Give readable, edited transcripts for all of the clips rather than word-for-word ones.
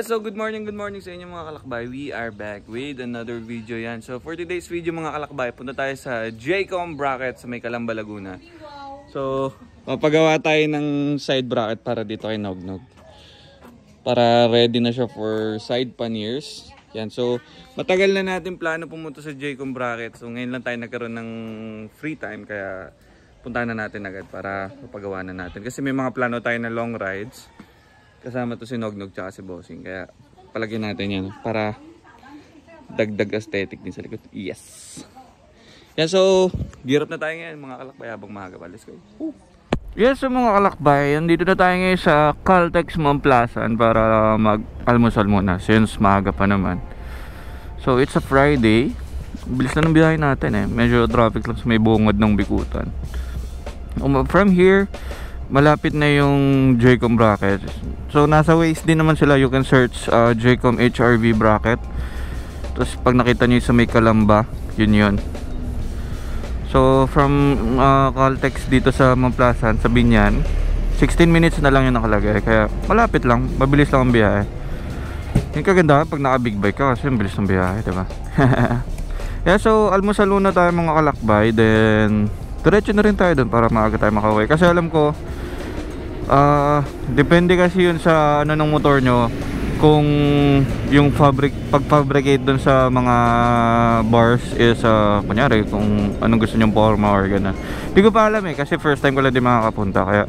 So good morning sa inyo mga kalakbay. We are back with another video yan. So for today's video mga kalakbay, punta tayo sa Jaycom bracket sa may Calamba, Laguna. So papagawa tayo ng side bracket para dito kay Nognog. Para ready na siya for side panniers. Yan, so matagal na natin plano pumunta sa Jaycom bracket. So ngayon lang tayo nagkaroon ng free time, kaya puntahan na natin agad para mapagawa na natin. Kasi may mga plano tayo na long rides. Kasama to si Nognog tsaka si Bossing. Kaya palagyan natin yan para dagdag aesthetic din sa likod. Yes! Yan, so gear up na tayo ngayon mga kalakbay habang maaga pa. Let's go! Yes, so mga kalakbay, andito na tayo ngayon sa Caltex Mamplasan para mag-almusal muna since maaga pa naman. So it's a Friday. Bilis na ng biyahe natin eh. Medyo traffic lang sa may bungad ng Bikutan. From here, malapit na yung Jaycom bracket. So nasa Waze din naman sila. You can search Jaycom HRV bracket. Tapos pag nakita nyo sa may Calamba, yun. So from Caltex dito sa Mamplasan, sa Binyan, 16 minutes na lang yung nakalagay. Kaya malapit lang, mabilis lang ang biyahe. Yung kagandahan pag naka big bike ka kasi mabilis ng biyahe, diba? Yeah, so almusal muna tayo mga kalakbay. Then diretso na rin tayo dun para maaga tayo makauwi. Kasi alam ko depende kasi yun sa ano ng motor nyo, kung yung pag-fabricate dun sa mga bars is kunyari kung anong gusto nyong forma or gano'n. Hindi ko pa alam eh, kasi first time ko lang din makakapunta. Kaya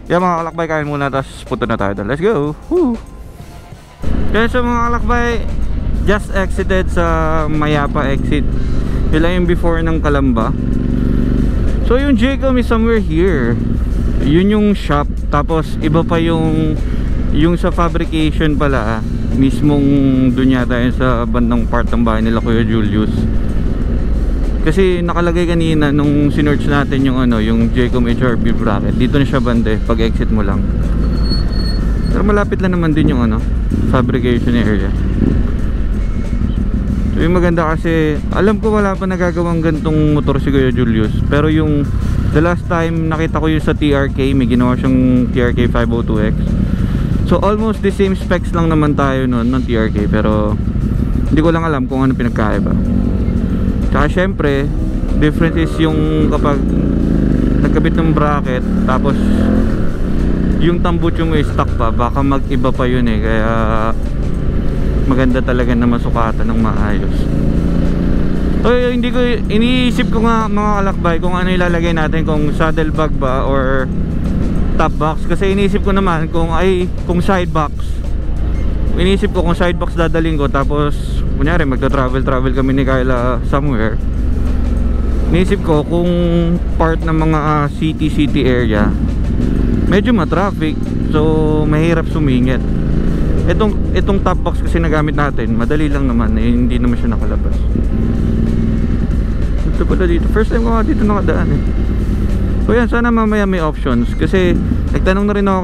yan mga kalakbay, kain muna tapos punta na tayo. Let's go! Woo! Kaya so mga kalakbay, just exited sa Mayapa exit. Yun lang yung before ng Calamba. So yung Jaycom is somewhere here. Yun yung shop. Tapos iba pa yung sa fabrication pala mismong dun yata yun sa bandang part ng bahay nila Kuya Julius. Kasi nakalagay kanina nung sinearch natin yung yung Jaycom HRV bracket. Dito na siya bande pag exit mo lang. Pero malapit lang naman din yung fabrication area. So yung maganda kasi alam ko wala pa nagagawang gantong motor si Kuya Julius. Pero yung the last time nakita ko yung sa TRK, may ginawa siyang TRK 502X. So almost the same specs lang naman tayo noon ng TRK, pero hindi ko lang alam kung ano pinagkaiba. Tsaka syempre difference is yung kapag nagkabit ng bracket tapos yung tambut yung may stock pa, baka mag-iba pa yun eh. Kaya maganda talaga na masukatan ng maayos. So hindi ko, iniisip ko nga mga kalakbay kung ano ilalagay natin, kung saddlebag ba or top box. Kasi iniisip ko naman kung side box. Iniisip ko kung side box dadaling ko, tapos kunyari magta-travel kami ni Kyla somewhere. Iniisip ko kung part ng mga city area medyo ma-traffic, so mahirap sumingit. Itong top box kasi nagamit natin, madali lang naman eh, hindi naman siya nakalabas. Ito pala dito, first time ko nga dito nakadaan eh. So yan, sana mamaya may options. Kasi nagtanong na rin ako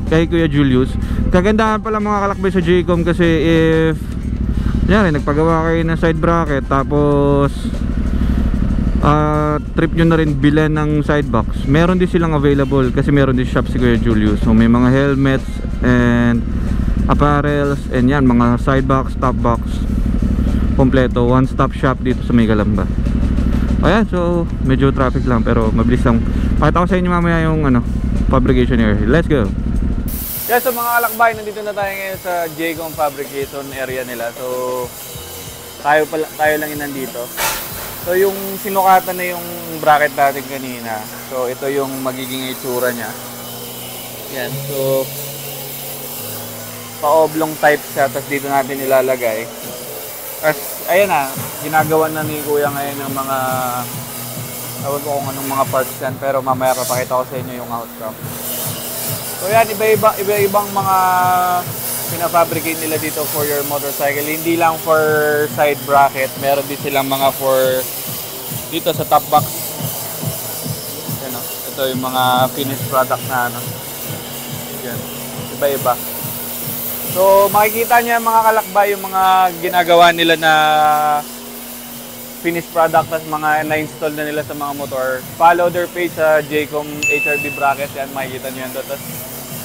kay Kuya Julius. Kagandahan pala mga kalakbay sa Jaycom kasi if nagpagawa kayo ng side bracket tapos trip nyo na rin bilan ng side box, meron din silang available kasi meron din shop si Kuya Julius. So may mga helmets and apparels and yan, mga side box, top box, kompleto, one stop shop dito sa may Calamba. Ayan, so medyo traffic lang pero mabilis lang. Pakita ko sa inyo mamaya yung fabrication area. Let's go! Yeah, so mga kalakbay, nandito na tayo ngayon sa Jaycom fabrication area nila. So tayo lang yung nandito. So yung sinukatan na yung bracket natin kanina. So ito yung magiging itsura niya. Yan, so pa-oblong type siya, tapos dito natin ilalagay. As, ayan na, ginagawa na ni Kuya ngayon ng mga tawag ko kung anong mga parts yan, pero mamaya papakita ko sa inyo yung outcome. So yan, iba-ibang mga pinafabricate nila dito for your motorcycle. Hindi lang for side bracket, meron din silang mga for dito sa top box. Yan, ito yung mga finished product na yan, iba-iba. So makikita niya mga kalakbay yung mga ginagawa nila na finished product at mga na-install na nila sa mga motor. Follow their page sa Jaycom HRV bracket, yan makikita niyo yan doon. Tapos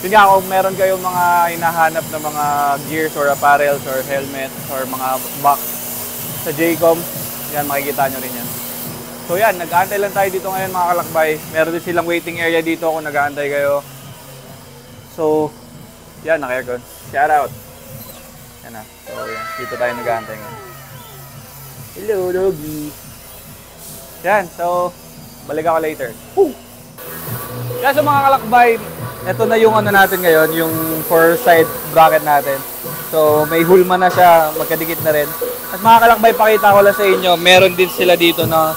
Yun nga, kung meron kayong mga hinahanap na mga gears or apparels or helmets or mga box sa Jaycom, yan, makikita nyo rin yan. So yan, nag-aantay lang tayo dito ngayon mga kalakbay. Meron din silang waiting area dito kung nag-aantay kayo. So, yan, naka-aircon. Shout out! Yan na. So yan, dito tayo nag-aantay ngayon. Hello, doggy! Yan, so, balik ako later. Woo! Yan, so mga kalakbay, ito na yung ano natin ngayon, yung 4-side bracket natin. So, may hulma na siya, magkadikit na rin. At mga kalakbay, pakita ko lang sa inyo, meron din sila dito na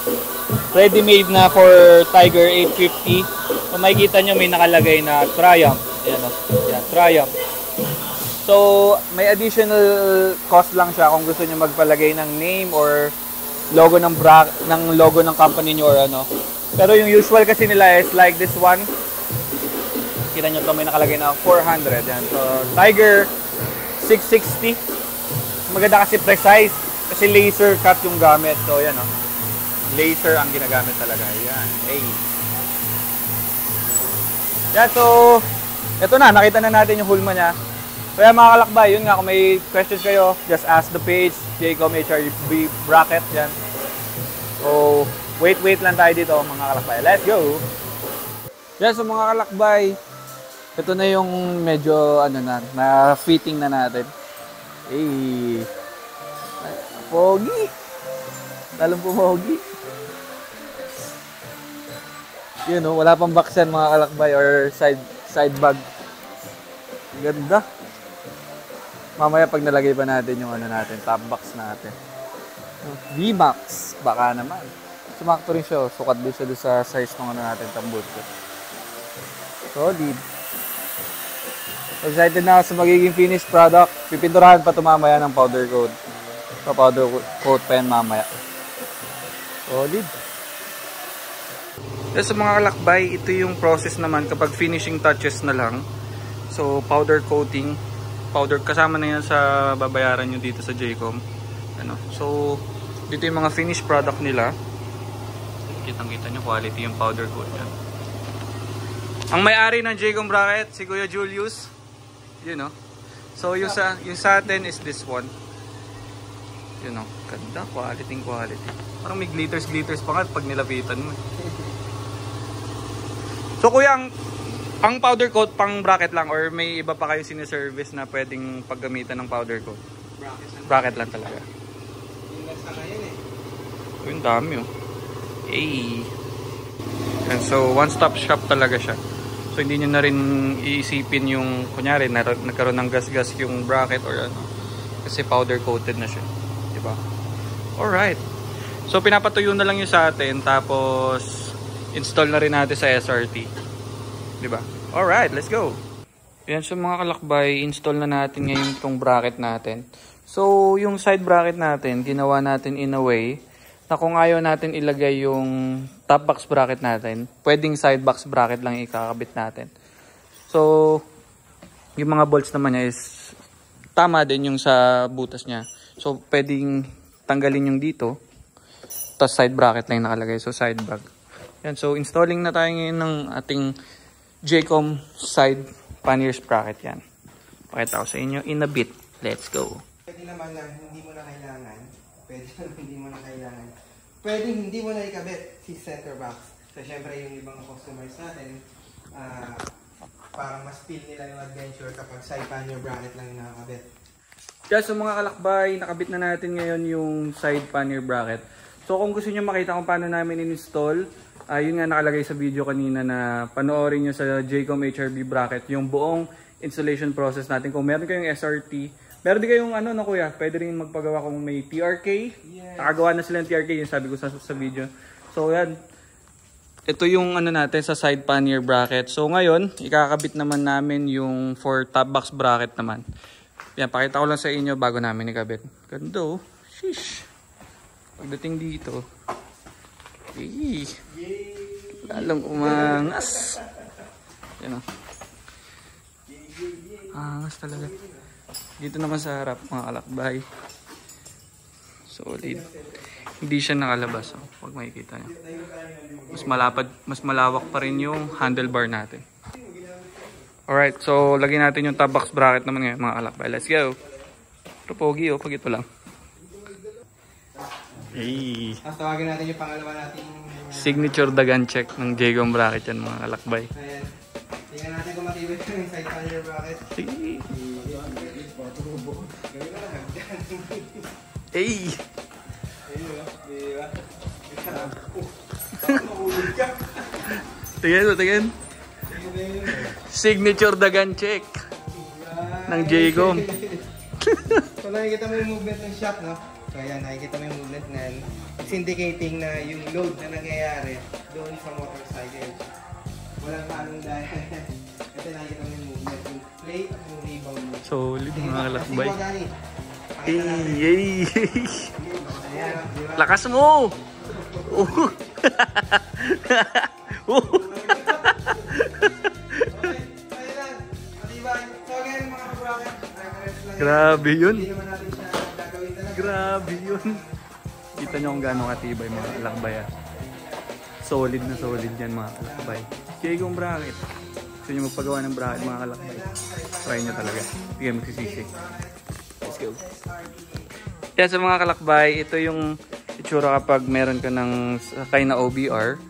ready-made na for Tiger 850. So, makikita nyo may nakalagay na Triumph. Ayan o, yan, Triumph. So, may additional cost lang siya kung gusto nyo magpalagay ng name or logo ng logo ng company nyo or ano. Pero yung usual kasi nila is like this one. Kita nyo to, may nakalagay na 400. Yan. So, Tiger 660. Maganda kasi precise. Kasi laser cut yung gamit. So, yan o. Laser ang ginagamit talaga. Yan. Hey. Yan. So, ito na. Nakita na natin yung hulma niya. So, yan mga kalakbay. Yun nga. Kung may questions kayo, just ask the page. Jaycom HRB bracket. Yan. So, wait lang tayo dito mga kalakbay. Let's go! Yan. So, mga kalakbay. Ito na yung medyo ano na fitting na natin. Eh. Pogi. Lalong pumogi. Yun oh, wala pang box yan mga kalakbay or side bag. Ganda. Mamaya pag nalagay pa natin yung ano natin, top box natin. V-Max, baka naman. Sumakto rin siya, sukat din siya doon sa size ng ano natin, tambut ko. Solid. Excited na ako sa magiging finished product. Pipinturahan pa ito mamaya ng powder coat. So, powder coat pa yan mamaya. Solid. Sa mga kalakbay, ito yung process naman kapag finishing touches na lang. So, powder coating. Powder, kasama na yan sa babayaran nyo dito sa Jaycom. Ano? So, dito yung mga finished product nila. Kitang-kita nyo, quality yung powder coat yan. Ang may-ari ng Jaycom bracket, si Kuya Julius. You know. So yung sa atin is this one. You know, ganda, quality. Parang may glitters pa nga pag nilapitan mo. So kuya, ang powder coat pang bracket lang or may iba pa kayo siniservice na pwedeng paggamitan ng powder coat? Bracket lang talaga. Yung dami oh. Hey. And so one stop shop talaga siya. So hindi nyo na rin iisipin yung kunyari nagkaroon ng gas-gas yung bracket or ano. Kasi powder coated na siya. Diba? Alright. So pinapatuyo na lang yung sa atin. Tapos install na rin natin sa SRT. Diba? Alright, let's go. Yan, so mga kalakbay, install na natin ngayon itong bracket natin. So yung side bracket natin, ginawa natin in a way na kung ayaw natin ilagay yung top box bracket natin, pwedeng side box bracket lang ikakabit natin. So, yung mga bolts naman niya is tama din yung sa butas niya. So, pwedeng tanggalin yung dito, tapos side bracket lang yung nakalagay. So, side bag. Yan, so installing na tayo ngayon ng ating Jaycom side panniers bracket yan. Pakita ko sa inyo in a bit. Let's go. Pwede naman lang, hindi mo na kailangan. Pwede hindi mo na ikabit si center box. So, syempre yung ibang customers natin, parang mas feel nila yung adventure kapag side pannier bracket lang yung nakakabit. Yeah, so mga kalakbay, nakabit na natin ngayon yung side pannier bracket. So kung gusto nyo makita kung paano namin in-install, yun nga nakalagay sa video kanina na panoorin nyo sa Jaycom HRB bracket yung buong installation process natin. Kung meron kayong SRT, meron din kayong ano na kuya, pwede rin magpagawa kung may TRK. Yes. Nakagawa na sila ng TRK, yung sabi ko sa video. So yan, ito yung ano natin sa side pannier bracket. So ngayon, ikakabit naman namin yung for top box bracket naman. Yan, pakita ko lang sa inyo bago namin ikabit. Ganda oh. Sheesh. Pagdating dito, lalong umangas. Yan oh. Angas talaga. Dito naman sa harap mga kalakbay. Solid. Hindi siya nakalabas. Oh. Huwag makikita nyo. Mas malawak pa rin yung handlebar natin. Alright, so lagyan natin yung top box bracket naman ngayon mga kalakbay. Let's go. Ito pogi pag ito lang. Hey. Tapos tawagin natin yung pangalawa natin. Signature dagan check ng J-Comb bracket yan mga kalakbay. Ayan. Tingnan natin kung matibay yung side panel bracket. Sige. Gawin na lang. Hey. Ayun o. Diba? Mahulog ka. Tingnan. Signature dagan check ng J-Comb. So nakikita mo yung movement ng shop, no? So ayan, nakikita mo yung movement na it's indicating na yung load na nangyayari doon sa motorcycle. Walang anong dahil. Kasi nakikita mo yung movement, yung plate at yung rebound mo. Solid mga kalakbay. Kasi Dani, Hey. ayan, di ba? Lakas mo! Okay, ayun lang. Matibay. So again, mga bracket, reference lang yan. Grabe yun. Hindi naman natin siya gagawin talaga. Grabe yun. Kita nyo kung gano'ng katibay mga kalakbay. Solid na solid yan mga kalakbay. J-Comb bracket. Gusto nyo magpagawa ng bracket mga kalakbay. Try nyo talaga. Hindi kayo magsisisi. Let's go. Yan sa mga kalakbay, ito yung itsura kapag meron ka ng sakay na OBR.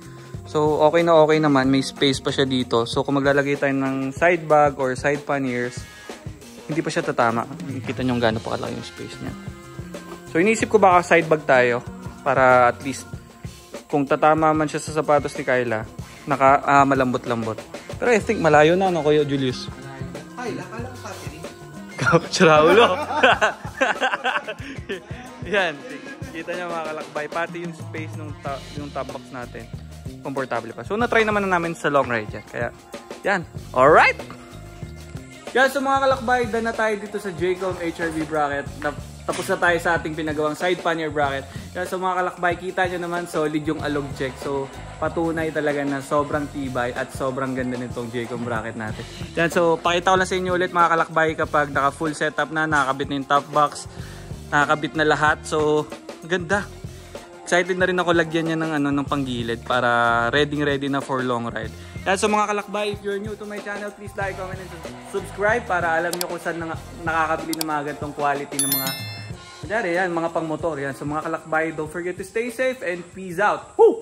So okay na okay naman, may space pa siya dito. So kung maglalagay tayo ng side bag or side panniers, hindi pa siya tatama. Kita nyo gano'n pa kalaki yung space niya. So inisip ko baka side bag tayo para at least kung tatama man siya sa sapatos ni Kyla, malambot-lambot. Pero I think malayo na, no, Kuya Julius? Ay, lakalang battery. Kapatsura ulo. Yan, kita nyo mga kalakbay, pati yung space ng top box natin, komportable pa. So na-try naman na namin sa long ride yan. Kaya, yan. Alright! Yan, so mga kalakbay, done na tayo dito sa J-Comb HRV bracket. Tapos na tayo sa ating pinagawang side pannier bracket. Yan, so mga kalakbay, kita nyo naman solid yung alog check. So patunay talaga na sobrang tibay at sobrang ganda nitong J-Comb bracket natin. Yan, so pakita ko lang sa inyo ulit mga kalakbay kapag naka full setup na, nakakabit na yung top box, nakakabit na lahat. So ganda. Excited na rin ako lagyan niya ng panggilid para ready na for long ride. Yan, so mga kalakbay, if you're new to my channel, please like, comment, and subscribe para alam nyo kung saan nakakabili ng mga ganitong quality ng mga, kunyari yan, mga pang motor. Yan, so mga kalakbay, don't forget to stay safe and peace out. Woo!